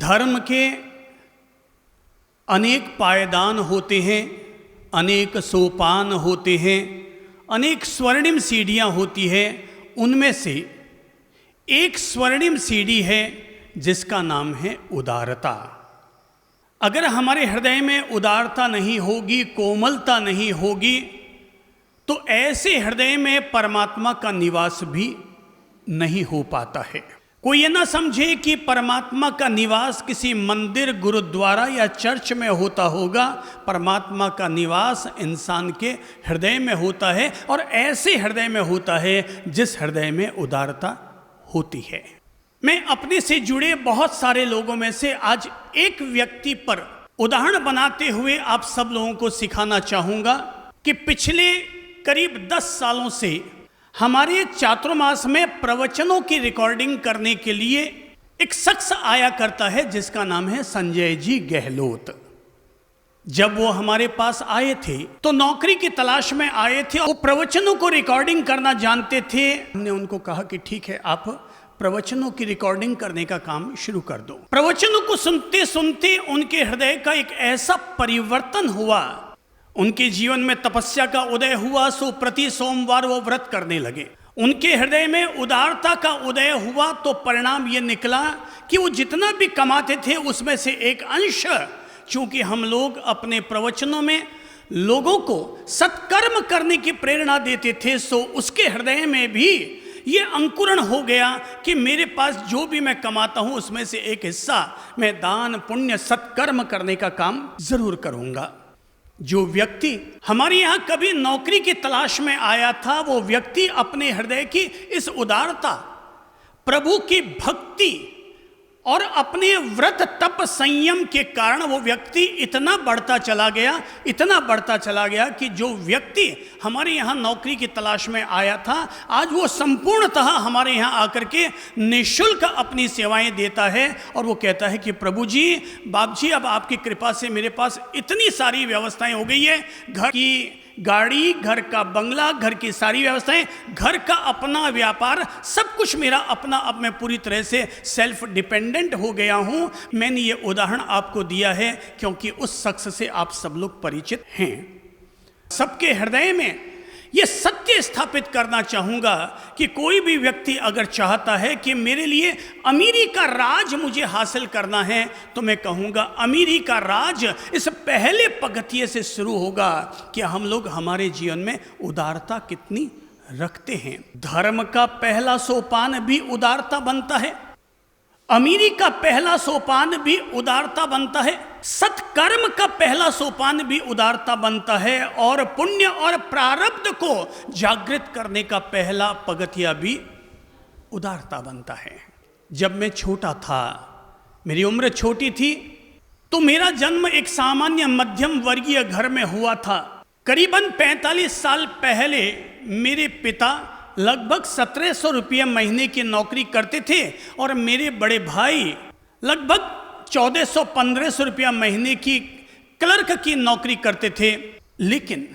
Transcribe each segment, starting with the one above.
धर्म के अनेक पायदान होते हैं, अनेक सोपान होते हैं, अनेक स्वर्णिम सीढ़ियाँ होती हैं। उनमें से एक स्वर्णिम सीढ़ी है जिसका नाम है उदारता। अगर हमारे हृदय में उदारता नहीं होगी, कोमलता नहीं होगी, तो ऐसे हृदय में परमात्मा का निवास भी नहीं हो पाता है। कोई ये ना समझे कि परमात्मा का निवास किसी मंदिर, गुरुद्वारा या चर्च में होता होगा। परमात्मा का निवास इंसान के हृदय में होता है, और ऐसे हृदय में होता है जिस हृदय में उदारता होती है। मैं अपने से जुड़े बहुत सारे लोगों में से आज एक व्यक्ति पर उदाहरण बनाते हुए आप सब लोगों को सिखाना चाहूँगा कि पिछले करीब 10 सालों से हमारे चातुर्मास में प्रवचनों की रिकॉर्डिंग करने के लिए एक शख्स आया करता है जिसका नाम है संजय जी गहलोत। जब वो हमारे पास आए थे तो नौकरी की तलाश में आए थे। वो प्रवचनों को रिकॉर्डिंग करना जानते थे। हमने उनको कहा कि ठीक है, आप प्रवचनों की रिकॉर्डिंग करने का काम शुरू कर दो। प्रवचनों को सुनते सुनते उनके हृदय का एक ऐसा परिवर्तन हुआ, उनके जीवन में तपस्या का उदय हुआ। सो प्रति सोमवार वो व्रत करने लगे। उनके हृदय में उदारता का उदय हुआ, तो परिणाम ये निकला कि वो जितना भी कमाते थे उसमें से एक अंश, चूंकि हम लोग अपने प्रवचनों में लोगों को सत्कर्म करने की प्रेरणा देते थे, सो उसके हृदय में भी ये अंकुरण हो गया कि मेरे पास जो भी मैं कमाता हूं उसमें से एक हिस्सा मैं दान, पुण्य, सत्कर्म करने का काम जरूर करूंगा। जो व्यक्ति हमारे यहाँ कभी नौकरी की तलाश में आया था, वो व्यक्ति अपने हृदय की इस उदारता, प्रभु की भक्ति और अपने व्रत तप संयम के कारण वो व्यक्ति इतना बढ़ता चला गया कि जो व्यक्ति हमारे यहाँ नौकरी की तलाश में आया था, आज वो संपूर्णतः हमारे यहाँ आकर के निःशुल्क अपनी सेवाएं देता है। और वो कहता है कि प्रभु जी, बाप जी, अब आपकी कृपा से मेरे पास इतनी सारी व्यवस्थाएं हो गई है, घर की गाड़ी, घर का बंगला, घर की सारी व्यवस्थाएं, घर का अपना व्यापार, सब कुछ मेरा अपना। अब मैं पूरी तरह से सेल्फ डिपेंडेंट हो गया हूं। मैंने ये उदाहरण आपको दिया है क्योंकि उस शख्स से आप सब लोग परिचित हैं। सबके हृदय में ये सत्य स्थापित करना चाहूँगा कि कोई भी व्यक्ति अगर चाहता है कि मेरे लिए अमीरी का राज मुझे हासिल करना है, तो मैं कहूँगा अमीरी का राज इस पहले पगथिये से शुरू होगा कि हम लोग हमारे जीवन में उदारता कितनी रखते हैं। धर्म का पहला सोपान भी उदारता बनता है, अमीरी का पहला सोपान भी उदारता बनता है, सत्कर्म का पहला सोपान भी उदारता बनता है, और पुण्य और प्रारब्ध को जागृत करने का पहला पगथिया भी उदारता बनता है। जब मैं छोटा था, मेरी उम्र छोटी थी, तो मेरा जन्म एक सामान्य मध्यम वर्गीय घर में हुआ था। करीबन 45 साल पहले मेरे पिता लगभग 1700 रुपये महीने की नौकरी करते थे, और मेरे बड़े भाई लगभग 1400-1500 रुपया महीने की क्लर्क की नौकरी करते थे। लेकिन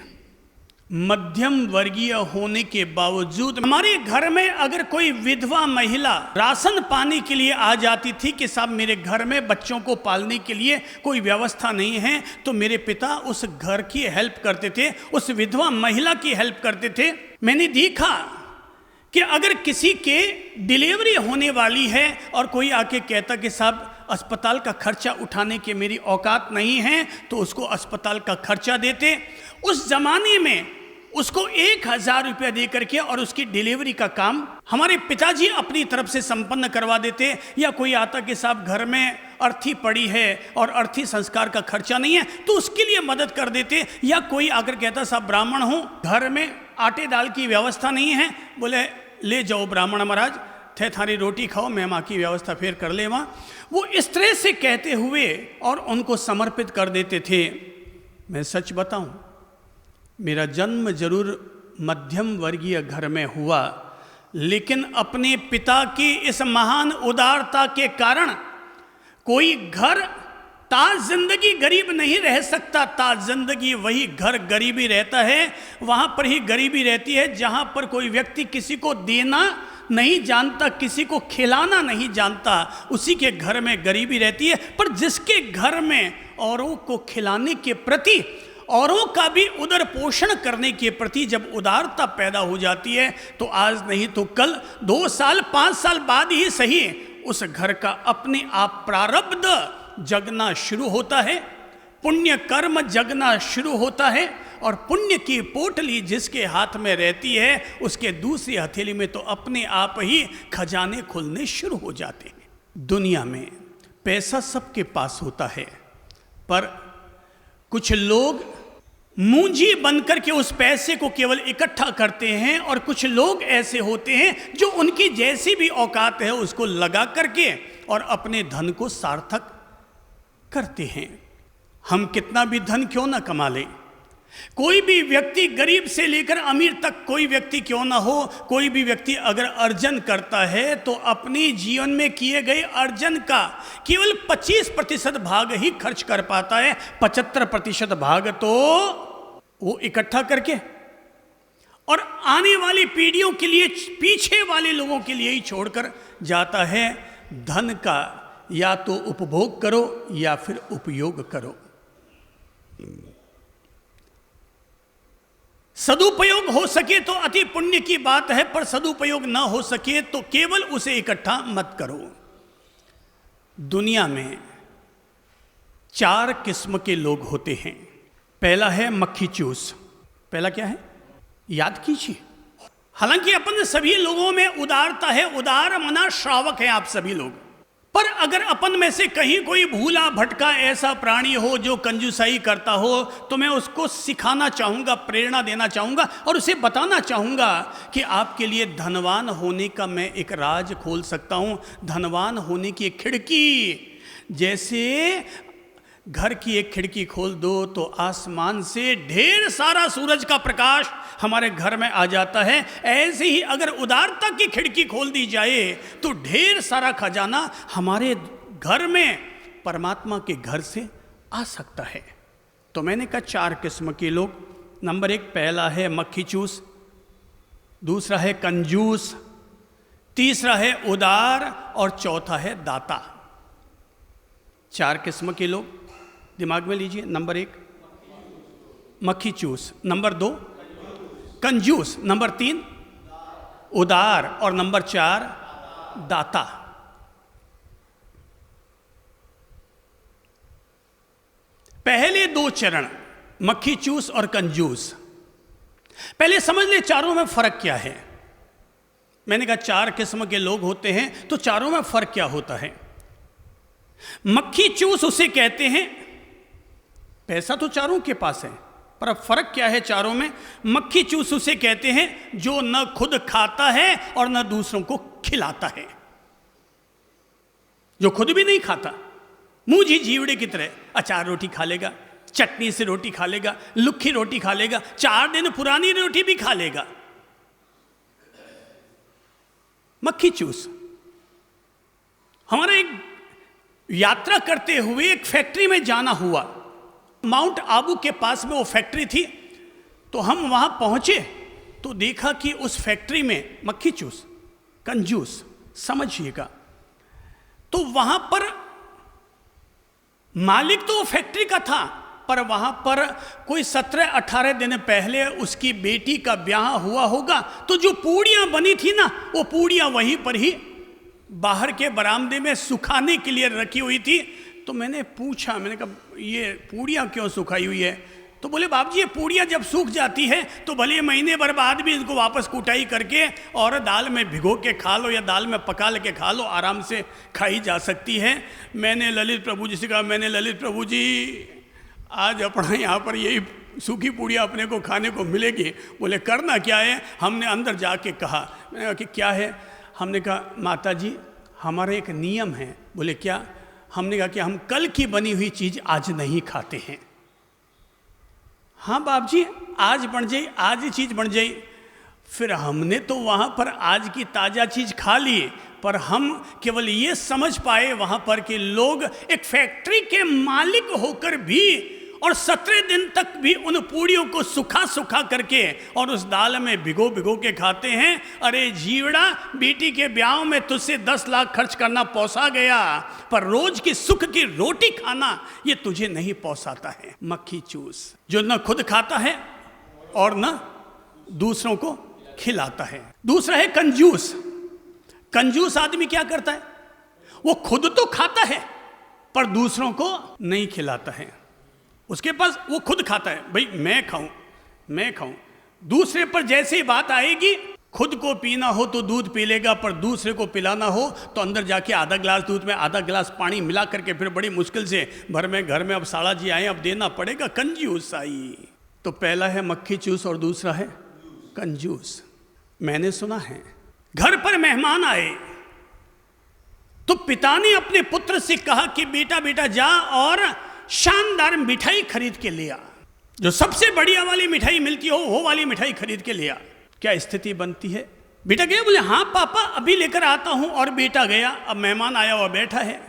मध्यम वर्गीय होने के बावजूद हमारे घर में अगर कोई विधवा महिला राशन पाने के लिए आ जाती थी कि साहब मेरे घर में बच्चों को पालने के लिए कोई व्यवस्था नहीं है, तो मेरे पिता उस घर की हेल्प करते थे, उस विधवा महिला की हेल्प करते थे। मैंने देखा कि अगर किसी के डिलीवरी होने वाली है और कोई आके कहता कि साहब अस्पताल का खर्चा उठाने के मेरी औकात नहीं है, तो उसको अस्पताल का खर्चा देते। उस जमाने में उसको 1000 रुपया दे करके और उसकी डिलीवरी का काम हमारे पिताजी अपनी तरफ से संपन्न करवा देते। या कोई आता कि साहब घर में अर्थी पड़ी है और अर्थी संस्कार का खर्चा नहीं है, तो उसके लिए मदद कर देते। या कोई आकर कहता साहब ब्राह्मण हूँ, घर में आटे दाल की व्यवस्था नहीं है, बोले ले जाओ ब्राह्मण महाराज, थे थारी रोटी खाओ, मैं माँ की व्यवस्था फिर कर ले वहाँ। वो इस तरह से कहते हुए और उनको समर्पित कर देते थे। मैं सच बताऊं, मेरा जन्म जरूर मध्यम वर्गीय घर में हुआ, लेकिन अपने पिता की इस महान उदारता के कारण कोई घर ताज जिंदगी गरीब नहीं रह सकता। ताज जिंदगी वही घर गरीबी रहता है, वहाँ पर ही गरीबी रहती है जहाँ पर कोई व्यक्ति किसी को देना नहीं जानता, किसी को खिलाना नहीं जानता, उसी के घर में गरीबी रहती है। पर जिसके घर में औरों को खिलाने के प्रति, औरों का भी उदर पोषण करने के प्रति जब उदारता पैदा हो जाती है, तो आज नहीं तो कल, 2 साल 5 साल बाद ही सही, उस घर का अपने आप प्रारब्ध जगना शुरू होता है, पुण्य कर्म जगना शुरू होता है। और पुण्य की पोटली जिसके हाथ में रहती है, उसके दूसरी हथेली में तो अपने आप ही खजाने खुलने शुरू हो जाते हैं। दुनिया में पैसा सबके पास होता है, पर कुछ लोग मूंजी बनकर के उस पैसे को केवल इकट्ठा करते हैं, और कुछ लोग ऐसे होते हैं जो उनकी जैसी भी औकात है उसको लगा करके और अपने धन को सार्थक करते हैं। हम कितना भी धन क्यों ना कमा लें, कोई भी व्यक्ति गरीब से लेकर अमीर तक कोई व्यक्ति क्यों ना हो, कोई भी व्यक्ति अगर अर्जन करता है तो अपने जीवन में किए गए अर्जन का केवल 25% भाग ही खर्च कर पाता है, 75% भाग तो वो इकट्ठा करके और आने वाली पीढ़ियों के लिए, पीछे वाले लोगों के लिए ही छोड़कर जाता है। धन का या तो उपभोग करो या फिर उपयोग करो। सदुपयोग हो सके तो अति पुण्य की बात है, पर सदुपयोग ना हो सके तो केवल उसे इकट्ठा मत करो। दुनिया में 4 किस्म के लोग होते हैं। पहला है मक्खी चूस। पहला क्या है, याद कीजिए। हालांकि अपन सभी लोगों में उदारता है, उदार मना श्रावक है आप सभी लोग, पर अगर अपन में से कहीं कोई भूला भटका ऐसा प्राणी हो जो कंजूसाई करता हो, तो मैं उसको सिखाना चाहूँगा, प्रेरणा देना चाहूँगा और उसे बताना चाहूँगा कि आपके लिए धनवान होने का मैं एक राज खोल सकता हूँ। धनवान होने की एक खिड़की, जैसे घर की एक खिड़की खोल दो तो आसमान से ढेर सारा सूरज का प्रकाश हमारे घर में आ जाता है, ऐसे ही अगर उदारता की खिड़की खोल दी जाए तो ढेर सारा खजाना हमारे घर में, परमात्मा के घर से आ सकता है। तो मैंने कहा 4 किस्म के लोग। नंबर 1 पहला है मक्खी चूस, दूसरा है कंजूस, तीसरा है उदार और चौथा है दाता। 4 किस्म के लोग दिमाग में लीजिए। नंबर 1 मक्खी चूस, नंबर 2 कंजूस, नंबर 3 उदार और नंबर 4 दाता। पहले 2 चरण मक्खी चूस और कंजूस, पहले समझ ले चारों में फर्क क्या है। मैंने कहा 4 किस्म के लोग होते हैं, तो चारों में फर्क क्या होता है। मक्खी चूस उसे कहते हैं, पैसा तो चारों के पास है, पर अब फर्क क्या है चारों में। मक्खी चूस उसे कहते हैं जो न खुद खाता है और न दूसरों को खिलाता है, जो खुद भी नहीं खाता, मूंझी जीवड़े की तरह अचार रोटी खा लेगा, चटनी से रोटी खा लेगा, लुक्खी रोटी खा लेगा, 4 दिन पुरानी रोटी भी खा लेगा। मक्खी चूस। हमारा एक यात्रा करते हुए एक फैक्ट्री में जाना हुआ, माउंट आबू के पास में वो फैक्ट्री थी। तो हम वहां पहुंचे तो देखा कि उस फैक्ट्री में मक्खी चूस, कंजूस, समझिएगा, तो वहां पर मालिक तो वो फैक्ट्री का था, पर वहां पर कोई 17-18 दिन पहले उसकी बेटी का ब्याह हुआ होगा, तो जो पूड़ियां बनी थी ना, वो पूड़ियां वहीं पर ही बाहर के बरामदे में सुखाने के लिए रखी हुई थी। तो मैंने पूछा, मैंने कहा ये पूड़ियाँ क्यों सुखाई हुई है? तो बोले बाप जी ये पूड़ियाँ जब सूख जाती है तो भले महीने भर बाद भी इनको वापस कुटाई करके और दाल में भिगो के खा लो या दाल में पका के खा लो, आराम से खाई जा सकती है। मैंने ललित प्रभु जी से कहा, मैंने ललित प्रभु जी आज अपना यहाँ पर यही सूखी पूड़ियाँ अपने को खाने को मिलेगी। बोले करना क्या है? हमने अंदर जाके कहा, मैंने कहा कि क्या है? हमने कहा माता जी हमारा एक नियम है। बोले क्या? हमने कहा कि हम कल की बनी हुई चीज़ आज नहीं खाते हैं। हाँ बाप जी आज बन जाई, आज ही चीज़ बन जाई। फिर हमने तो वहाँ पर आज की ताज़ा चीज़ खा ली, पर हम केवल ये समझ पाए वहाँ पर कि लोग एक फैक्ट्री के मालिक होकर भी और 17 दिन तक भी उन पूड़ियों को सुखा सुखा करके और उस दाल में भिगो भिगो के खाते हैं। अरे जीवड़ा, बेटी के ब्याह में तुझसे 10 लाख खर्च करना पौसा गया, पर रोज की सुख की रोटी खाना ये तुझे नहीं पौसाता है। मक्खी चूस, जो न खुद खाता है और न दूसरों को खिलाता है। दूसरा है कंजूस। कंजूस आदमी क्या करता है? वो खुद तो खाता है पर दूसरों को नहीं खिलाता है। उसके पास वो खुद खाता है, भाई मैं खाऊं। दूसरे पर जैसे ही बात आएगी, खुद को पीना हो तो दूध पी लेगा, पर दूसरे को पिलाना हो तो अंदर जाके आधा गिलास दूध में आधा गिलास पानी मिला करके फिर बड़ी मुश्किल से घर में अब साला जी आए, अब देना पड़ेगा। कंजूस आई। तो पहला है मक्खी चूस और दूसरा है कंजूस। मैंने सुना है, घर पर मेहमान आए तो पिता ने अपने पुत्र से कहा कि बेटा जा और शानदार मिठाई खरीद के ले आ, जो सबसे बढ़िया वाली मिठाई मिलती हो वो वाली मिठाई खरीद के ले आ। क्या स्थिति बनती है? बेटा गया, बोले हाँ पापा अभी लेकर आता हूं। और बेटा गया, अब मेहमान आया हुआ बैठा है।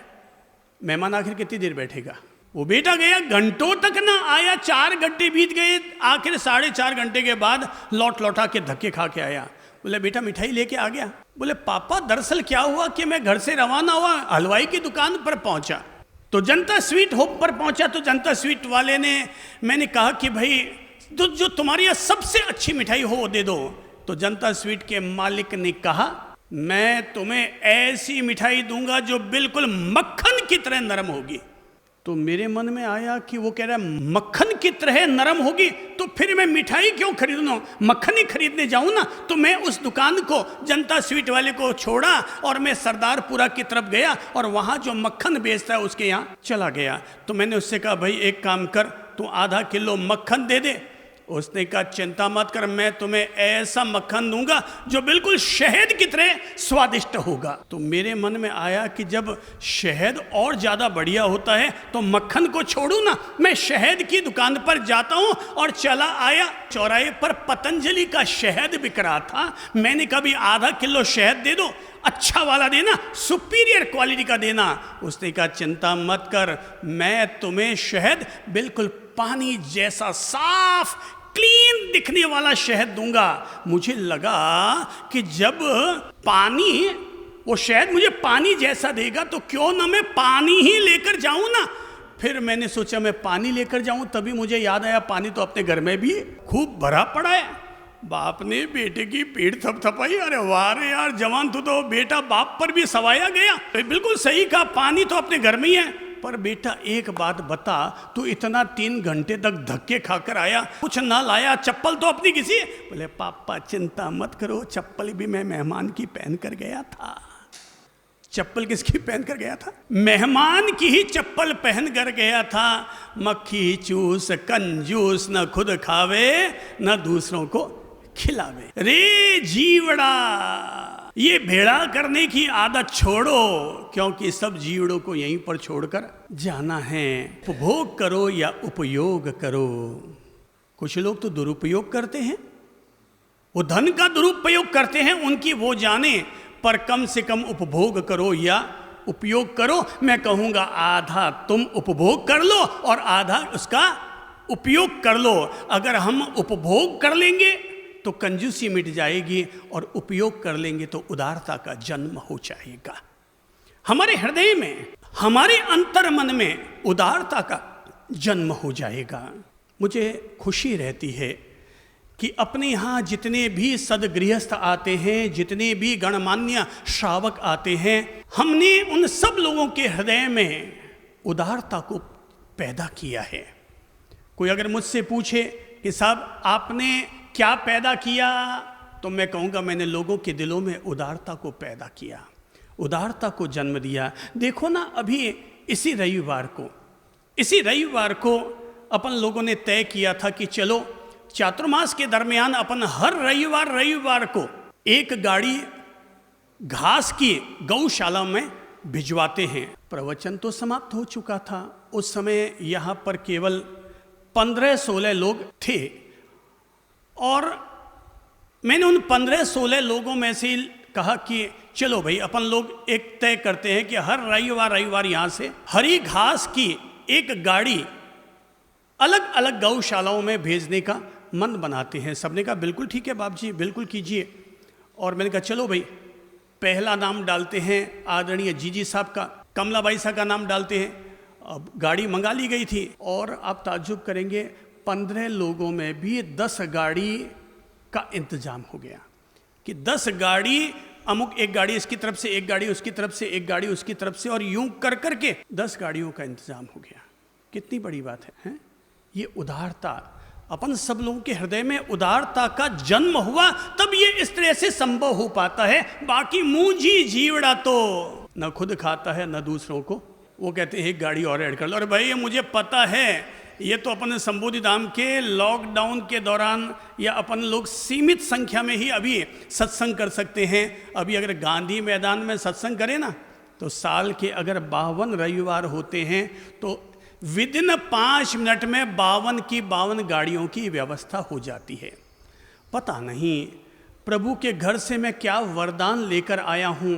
मेहमान आखिर कितनी देर बैठेगा? वो बेटा गया, घंटों तक ना आया, 4 घंटे बीत गए। आखिर 4.5 घंटे के बाद लौटा के धक्के खा के आया। बोले बेटा मिठाई लेके आ गया? बोले पापा दरअसल क्या हुआ कि मैं घर से रवाना हुआ, हलवाई की दुकान पर पहुंचा तो जनता स्वीट होप पर पहुंचा, तो जनता स्वीट वाले ने, मैंने कहा कि भाई जो तुम्हारी यहाँ सबसे अच्छी मिठाई हो वो दे दो। तो जनता स्वीट के मालिक ने कहा मैं तुम्हें ऐसी मिठाई दूंगा जो बिल्कुल मक्खन की तरह नरम होगी। तो मेरे मन में आया कि वो कह रहा है मक्खन की तरह नरम होगी, तो फिर मैं मिठाई क्यों खरीदूं? मक्खन ही खरीदने जाऊं ना। तो मैं उस दुकान को, जनता स्वीट वाले को छोड़ा और मैं सरदारपुरा की तरफ गया और वहां जो मक्खन बेचता है उसके यहाँ चला गया। तो मैंने उससे कहा भाई एक काम कर, तू आधा किलो मक्खन दे दे। उसने कहा चिंता मत कर, मैं तुम्हें ऐसा मक्खन दूंगा जो बिल्कुल शहद की तरह स्वादिष्ट होगा। तो मेरे मन में आया कि जब शहद और ज्यादा बढ़िया होता है तो मक्खन को छोड़ू ना, मैं शहद की दुकान पर जाता हूं। और चला आया, चौराहे पर पतंजलि का शहद बिक रहा था। मैंने कहा भी आधा किलो शहद दे दो, अच्छा वाला देना, सुपीरियर क्वालिटी का देना। उसने कहा चिंता मत कर, मैं तुम्हें शहद बिल्कुल पानी जैसा साफ क्लीन दिखने वाला शहद दूंगा। मुझे लगा कि जब पानी, वो शहद मुझे पानी जैसा देगा तो क्यों ना मैं पानी ही लेकर जाऊं ना। फिर मैंने सोचा मैं पानी लेकर जाऊं, तभी मुझे याद आया पानी तो अपने घर में भी खूब भरा पड़ा है। बाप ने बेटे की पीठ थपथपाई, अरे वाह रे यार जवान, तो बेटा बाप पर भी सवाया गया। बिल्कुल सही कहा, पानी तो अपने घर में ही है। पर बेटा एक बात बता, तू इतना 3 घंटे तक धक्के खाकर आया, कुछ ना लाया, चप्पल तो अपनी किसी? बोले पापा चिंता मत करो, चप्पल भी मैं मेहमान की पहन कर गया था। चप्पल किसकी पहन कर गया था? मेहमान की ही चप्पल पहन कर गया था। मक्खी चूस कंजूस, न खुद खावे न दूसरों को खिलावे। रे जीवड़ा, ये भेड़ा करने की आदत छोड़ो, क्योंकि सब जीवड़ों को यहीं पर छोड़कर जाना है। उपभोग करो या उपयोग करो। कुछ लोग तो दुरुपयोग करते हैं, वो धन का दुरुपयोग करते हैं, उनकी वो जाने, पर कम से कम उपभोग करो या उपयोग करो। मैं कहूँगा आधा तुम उपभोग कर लो और आधा उसका उपयोग कर लो। अगर हम उपभोग कर लेंगे तो कंजूसी मिट जाएगी और उपयोग कर लेंगे तो उदारता का जन्म हो जाएगा। हमारे हृदय में, हमारे अंतर मन में उदारता का जन्म हो जाएगा। मुझे खुशी रहती है कि अपने यहाँ जितने भी सदगृहस्थ आते हैं, जितने भी गणमान्य श्रावक आते हैं, हमने उन सब लोगों के हृदय में उदारता को पैदा किया है। कोई अगर मुझसे पूछे कि साहब आपने क्या पैदा किया, तो मैं कहूँगा मैंने लोगों के दिलों में उदारता को पैदा किया, उदारता को जन्म दिया। देखो ना, अभी इसी रविवार को अपन लोगों ने तय किया था कि चलो चातुर्मास के दरमियान अपन हर रविवार को एक गाड़ी घास की गौशाला में भिजवाते हैं। प्रवचन तो समाप्त हो चुका था। उस समय यहाँ पर केवल 15-16 लोग थे और मैंने उन 15-16 लोगों में से कहा कि चलो भाई अपन लोग एक तय करते हैं कि हर रविवार यहाँ से हरी घास की एक गाड़ी अलग अलग गौशालाओं में भेजने का मन बनाते हैं। सबने कहा बिल्कुल ठीक है बाप जी, बिल्कुल कीजिए। और मैंने कहा चलो भाई, पहला नाम डालते हैं आदरणीय जीजी साहब का, कमलाबाई साहब का नाम डालते हैं। अब गाड़ी मंगा ली गई थी और आप ताज्जुब करेंगे 15 लोगों में भी 10 गाड़ी का इंतजाम हो गया कि 10 गाड़ी, अमुक एक गाड़ी इसकी तरफ से, एक गाड़ी उसकी तरफ से, एक गाड़ी उसकी तरफ से, और यूं कर करके 10 गाड़ियों का इंतजाम हो गया। कितनी बड़ी बात है? ये उदारता, अपन सब लोगों के हृदय में उदारता का जन्म हुआ, तब ये इस तरह से संभव हो पाता है। बाकी मूंजी जीवड़ा तो न खुद खाता है न दूसरों को। वो कहते हैं एक गाड़ी और ऐड कर लो। अरे भाई ये मुझे पता है, ये तो अपन संबोधि धाम के लॉकडाउन के दौरान या अपन लोग सीमित संख्या में ही अभी सत्संग कर सकते हैं। अभी अगर गांधी मैदान में सत्संग करें ना, तो साल के अगर 52 रविवार होते हैं तो विदिन 5 मिनट में 52 की 52 गाड़ियों की व्यवस्था हो जाती है। पता नहीं प्रभु के घर से मैं क्या वरदान लेकर आया हूं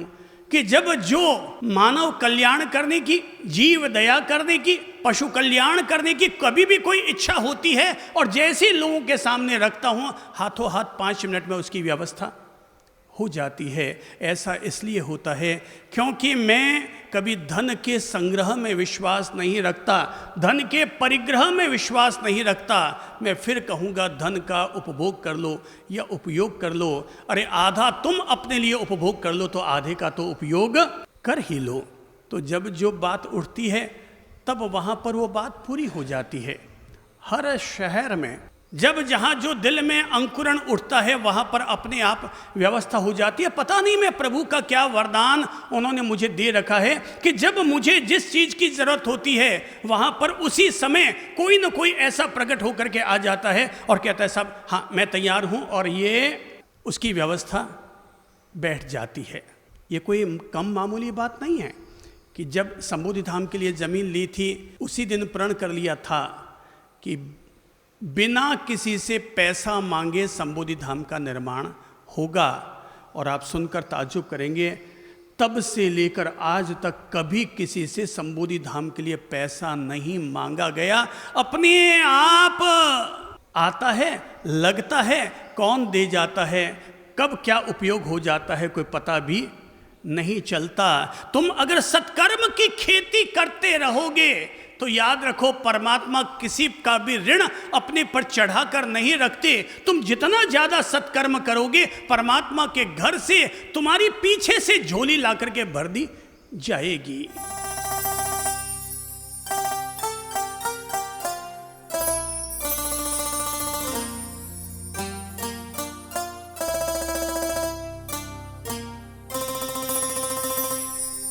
कि जब जो मानव कल्याण करने की, जीव दया करने की, पशु कल्याण करने की कभी भी कोई इच्छा होती है और जैसे लोगों के सामने रखता हूं, हाथों हाथ 5 मिनट में उसकी व्यवस्था हो जाती है। ऐसा इसलिए होता है क्योंकि मैं कभी धन के संग्रह में विश्वास नहीं रखता, धन के परिग्रह में विश्वास नहीं रखता। मैं फिर कहूँगा धन का उपभोग कर लो या उपयोग कर लो। अरे आधा तुम अपने लिए उपभोग कर लो तो आधे का तो उपयोग कर ही लो। तो जब जो बात उठती है तब वहाँ पर वो बात पूरी हो जाती है। हर शहर में जब जहाँ जो दिल में अंकुरण उठता है वहाँ पर अपने आप व्यवस्था हो जाती है। पता नहीं मैं प्रभु का क्या वरदान उन्होंने मुझे दे रखा है कि जब मुझे जिस चीज़ की ज़रूरत होती है वहाँ पर उसी समय कोई न कोई ऐसा प्रकट होकर के आ जाता है और कहता है साहब हाँ मैं तैयार हूँ, और ये उसकी व्यवस्था बैठ जाती है। ये कोई कम मामूली बात नहीं है कि जब संबोधि धाम के लिए ज़मीन ली थी उसी दिन प्रण कर लिया था कि बिना किसी से पैसा मांगे संबोधि धाम का निर्माण होगा। और आप सुनकर ताज्जुब करेंगे, तब से लेकर आज तक कभी किसी से संबोधि धाम के लिए पैसा नहीं मांगा गया। अपने आप आता है, लगता है, कौन दे जाता है, कब क्या उपयोग हो जाता है कोई पता भी नहीं चलता। तुम अगर सत्कर्म की खेती करते रहोगे तो याद रखो परमात्मा किसी का भी ऋण अपने पर चढ़ाकर नहीं रखते। तुम जितना ज्यादा सत्कर्म करोगे परमात्मा के घर से तुम्हारी पीछे से झोली ला करके भर दी जाएगी।